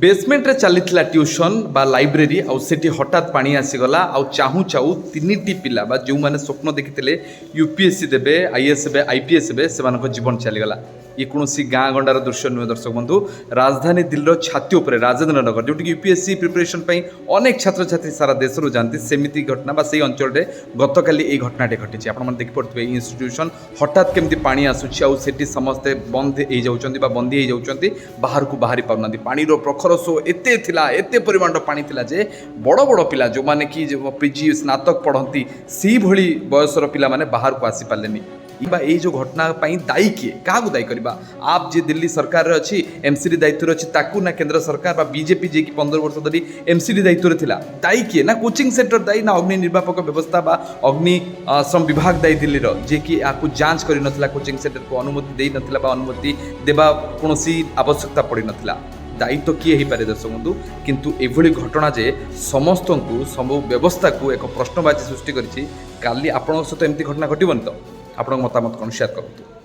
Basement रे चलीथिला tuition बा library आउ सेठी हठात पानी आसीगला आउ चाहू चाहू तीनिटी पिला बा जो माने स्वप्न देखिथिले यूपीएससी देबे आईएएस देबे आईपीएस देबे सेमानक जीवन चलीगला। ये कौनसी गाँ गंडार दृश्य नुहे दर्शक बंधु राजधानी दिल्ली छाती उपर राजेंद्र नगर जो यूपीएससी प्रिपरेशन अनेक छात्र छात्री सारा देश जाती सेमती घटना बा से अंचल गतकाली ये घटनाटे घटी आप देखिपे इन्स्टिट्यूशन हठात केमती पानी आसूची आउ सेठी समस्ते बंद हो जाउछन्ती बा बंदी हो जाउछन्ती बाहर को बाहरी पाउनांती पानी प्रखर सो एते थिला एते परिमाण पानी थिला जे बड़ बड़ पिला जो माने कि पीजी स्नातक पढ़ती सी भली बयसर पिला माने बाहर को आसी पालेनी ये जो घटना दायी किए क्या दायी करवा आप जी दिल्ली सरकार अच्छी एमसीडी दायित्व अच्छी ताकू ना केंद्र सरकार बीजेपी जी की 15 वर्ष धरी एमसीडी दायित्व थिला दायी किए ना कोचिंग सेंटर दायी ना अग्नि निर्वापक व्यवस्था बा अग्नि श्रम विभाग दायी दिल्ली जे कि आपको जांच कर नथिला कोचिंग सेंटर को अनुमति दे नथिला बा अनुमति देबा कोनोसी आवश्यकता पड़ी नथिला दायी तो किए ही पारे दर्शक बंधु किंतु एभली घटना जे समस्त को सब व्यवस्था को एक प्रश्नवाची सृष्टि करिछि काली आपन सहित एमती घटना घटिबन तो आपन मतामत कौन शेयर करतु।